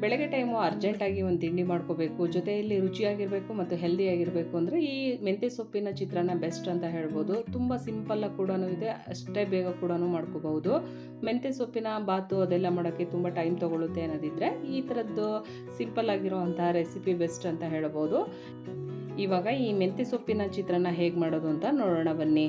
ಬೆಳಗ್ಗೆ ಟೈಮು ಅರ್ಜೆಂಟಾಗಿ ಒಂದು ತಿಂಡಿ ಮಾಡ್ಕೋಬೇಕು, ಜೊತೆಯಲ್ಲಿ ರುಚಿಯಾಗಿರಬೇಕು ಮತ್ತು ಹೆಲ್ದಿಯಾಗಿರಬೇಕು ಅಂದರೆ ಈ ಮೆಂತ್ಯ ಸೊಪ್ಪಿನ ಚಿತ್ರಾನ್ನ ಬೆಸ್ಟ್ ಅಂತ ಹೇಳ್ಬೋದು. ತುಂಬ ಸಿಂಪಲ್ಲಾಗಿ ಕೂಡ ಇದೆ, ಅಷ್ಟೇ ಬೇಗ ಕೂಡ ಮಾಡ್ಕೋಬಹುದು. ಮೆಂತ್ಯ ಸೊಪ್ಪಿನ ಬಾತು ಅದೆಲ್ಲ ಮಾಡೋಕ್ಕೆ ತುಂಬ ಟೈಮ್ ತೊಗೊಳುತ್ತೆ ಅನ್ನೋದಿದ್ರೆ ಈ ಥರದ್ದು ಸಿಂಪಲ್ ಆಗಿರುವಂತಹ ರೆಸಿಪಿ ಬೆಸ್ಟ್ ಅಂತ ಹೇಳ್ಬೋದು. ಇವಾಗ ಈ ಮೆಂತ್ಯ ಸೊಪ್ಪಿನ ಚಿತ್ರಾನ್ನ ಹೇಗೆ ಮಾಡೋದು ಅಂತ ನೋಡೋಣ ಬನ್ನಿ.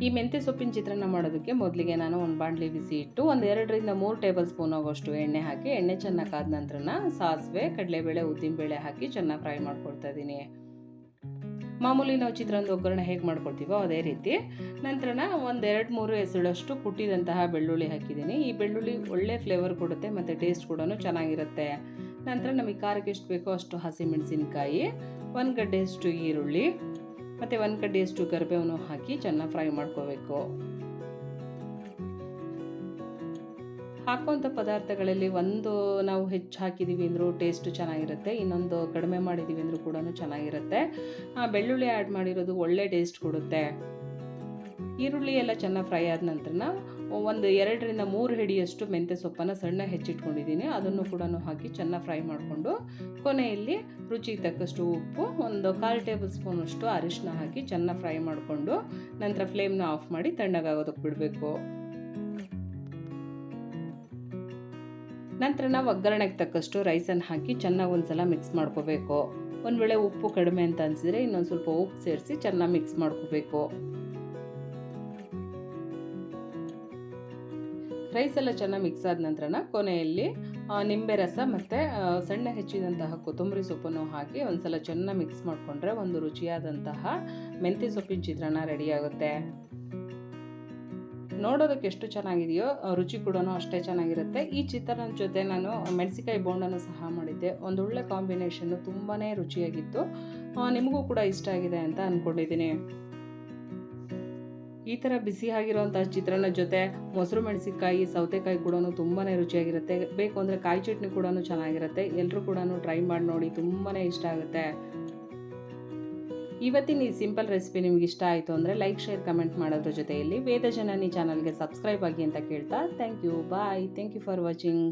ಈ ಮೆಂತ್ಯ ಸೊಪ್ಪಿನ ಚಿತ್ರಾನ್ನ ಮಾಡೋದಕ್ಕೆ ಮೊದಲಿಗೆ ನಾನು ಒಂದು ಬಾಣಲಿ ಬಿಸಿ ಇಟ್ಟು ಒಂದು 2ರಿಂದ 3 ಟೇಬಲ್ ಸ್ಪೂನ್ ಆಗೋಷ್ಟು ಎಣ್ಣೆ ಹಾಕಿ, ಎಣ್ಣೆ ಚೆನ್ನಾಗಿ ಕಾದ ನಂತರ ಸಾಸಿವೆ, ಕಡಲೆಬೇಳೆ, ಉದ್ದಿನಬೇಳೆ ಹಾಕಿ ಚೆನ್ನಾಗಿ ಫ್ರೈ ಮಾಡ್ಕೊಳ್ತಾ ಇದ್ದೀನಿ. ಮಾಮೂಲಿ ನಾವು ಚಿತ್ರಾನ್ನದ ಒಗ್ಗರಣೆ ಹೇಗೆ ಮಾಡ್ಕೊಳ್ತೀವೋ ಅದೇ ರೀತಿ. ನಂತರ ಒಂದು 2-3 ಎಸಳಷ್ಟು ಕುಟ್ಟಿದಂತಹ ಬೆಳ್ಳುಳ್ಳಿ ಹಾಕಿದ್ದೀನಿ. ಈ ಬೆಳ್ಳುಳ್ಳಿ ಒಳ್ಳೆ ಫ್ಲೇವರ್ ಕೊಡುತ್ತೆ ಮತ್ತು ಟೇಸ್ಟ್ ಕೂಡ ಚೆನ್ನಾಗಿರುತ್ತೆ. ನಂತರ ನಮಗೆ ಖಾರಕ್ಕೆ ಎಷ್ಟು ಬೇಕೋ ಅಷ್ಟು ಹಸಿಮೆಣಸಿನ್ಕಾಯಿ, 1 ಗಡ್ಡೆಯಷ್ಟು ಈರುಳ್ಳಿ ಮತ್ತು 1 ಕಡ್ಡಿಯಷ್ಟು ಕರಿಬೇವನ್ನು ಹಾಕಿ ಚೆನ್ನಾಗಿ ಫ್ರೈ ಮಾಡ್ಕೋಬೇಕು. ಹಾಕುವಂಥ ಪದಾರ್ಥಗಳಲ್ಲಿ ಒಂದು ನಾವು ಹೆಚ್ಚು ಹಾಕಿದ್ದೀವಿ ಅಂದರೂ ಟೇಸ್ಟ್ ಚೆನ್ನಾಗಿರುತ್ತೆ, ಇನ್ನೊಂದು ಕಡಿಮೆ ಮಾಡಿದ್ದೀವಿ ಅಂದರೂ ಕೂಡ ಚೆನ್ನಾಗಿರುತ್ತೆ. ಬೆಳ್ಳುಳ್ಳಿ ಆ್ಯಡ್ ಮಾಡಿರೋದು ಒಳ್ಳೆ ಟೇಸ್ಟ್ ಕೊಡುತ್ತೆ. ಈರುಳ್ಳಿ ಎಲ್ಲ ಚೆನ್ನಾಗಿ ಫ್ರೈ ಆದ ನಂತರ ಒಂದು 2ರಿಂದ 3 ಹಿಡಿಯಷ್ಟು ಮೆಂತ್ಯ ಸೊಪ್ಪನ್ನು ಸಣ್ಣ ಹೆಚ್ಚಿಟ್ಕೊಂಡಿದ್ದೀನಿ, ಅದನ್ನು ಕೂಡ ಹಾಕಿ ಚೆನ್ನಾಗಿ ಫ್ರೈ ಮಾಡಿಕೊಂಡು ಕೊನೆಯಲ್ಲಿ ರುಚಿಗೆ ತಕ್ಕಷ್ಟು ಉಪ್ಪು, ಒಂದು 1/4 ಟೇಬಲ್ ಸ್ಪೂನಷ್ಟು ಅರಿಶಿನ ಹಾಕಿ ಚೆನ್ನಾಗಿ ಫ್ರೈ ಮಾಡಿಕೊಂಡು ನಂತರ ಫ್ಲೇಮ್ನ ಆಫ್ ಮಾಡಿ ತಣ್ಣಗಾಗೋದಕ್ಕೆ ಬಿಡಬೇಕು. ನಂತರ ನಾವು ಒಗ್ಗರಣೆಗೆ ತಕ್ಕಷ್ಟು ರೈಸನ್ನು ಹಾಕಿ ಚೆನ್ನಾಗಿ ಒಂದ್ಸಲ ಮಿಕ್ಸ್ ಮಾಡ್ಕೋಬೇಕು. ಒಂದು ವೇಳೆ ಉಪ್ಪು ಕಡಿಮೆ ಅಂತ ಅನಿಸಿದರೆ ಇನ್ನೊಂದು ಸ್ವಲ್ಪ ಉಪ್ಪು ಸೇರಿಸಿ ಚೆನ್ನಾಗಿ ಮಿಕ್ಸ್ ಮಾಡ್ಕೋಬೇಕು. ರೈಸ್ ಎಲ್ಲ ಚೆನ್ನಾಗಿ ಮಿಕ್ಸ್ ಆದ ನಂತರ ಕೊನೆಯಲ್ಲಿ ನಿಂಬೆ ರಸ ಮತ್ತು ಸಣ್ಣ ಹೆಚ್ಚಿದಂತಹ ಕೊತ್ತಂಬರಿ ಸೊಪ್ಪನ್ನು ಹಾಕಿ ಒಂದ್ಸಲ ಚೆನ್ನಾಗಿ ಮಿಕ್ಸ್ ಮಾಡಿಕೊಂಡ್ರೆ ಒಂದು ರುಚಿಯಾದಂತಹ ಮೆಂತ್ಯ ಸೊಪ್ಪಿನ ಚಿತ್ರಾನ್ನ ರೆಡಿ ಆಗುತ್ತೆ. ನೋಡೋದಕ್ಕೆ ಎಷ್ಟು ಚೆನ್ನಾಗಿದೆಯೋ ರುಚಿ ಕೂಡ ಅಷ್ಟೇ ಚೆನ್ನಾಗಿರುತ್ತೆ. ಈ ಚಿತ್ರಾನ್ನದ ಜೊತೆ ನಾನು ಮೆಣಸಿಕಾಯಿ ಬೋಂಡನ್ನು ಸಹ ಮಾಡಿದ್ದೆ, ಒಂದೊಳ್ಳೆ ಕಾಂಬಿನೇಷನ್ನು, ತುಂಬಾ ರುಚಿಯಾಗಿತ್ತು. ನಿಮಗೂ ಕೂಡ ಇಷ್ಟ ಆಗಿದೆ ಅಂತ ಅಂದ್ಕೊಂಡಿದ್ದೀನಿ. ಈ ಥರ ಬಿಸಿ ಆಗಿರುವಂಥ ಚಿತ್ರಾನ್ನ ಜೊತೆ ಮೊಸರು ಮೆಣಸಿನಕಾಯಿ, ಸೌತೆಕಾಯಿ ಕೂಡ ತುಂಬಾ ರುಚಿಯಾಗಿರುತ್ತೆ. ಬೇಕು ಅಂದರೆ ಕಾಯಿ ಚಟ್ನಿ ಕೂಡ ಚೆನ್ನಾಗಿರುತ್ತೆ. ಎಲ್ಲರೂ ಕೂಡ ಟ್ರೈ ಮಾಡಿ ನೋಡಿ, ತುಂಬಾ ಇಷ್ಟ ಆಗುತ್ತೆ. ಇವತ್ತಿನ ಈ ಸಿಂಪಲ್ ರೆಸಿಪಿ ನಿಮ್ಗೆ ಇಷ್ಟ ಆಯಿತು ಅಂದರೆ ಲೈಕ್, ಶೇರ್, ಕಮೆಂಟ್ ಮಾಡೋದ್ರ ಜೊತೆಯಲ್ಲಿ ವೇದ ಜನನಿ ಚಾನಲ್ಗೆ ಸಬ್ಸ್ಕ್ರೈಬ್ ಆಗಿ ಅಂತ ಕೇಳ್ತಾ thank you, bye, thank you for watching.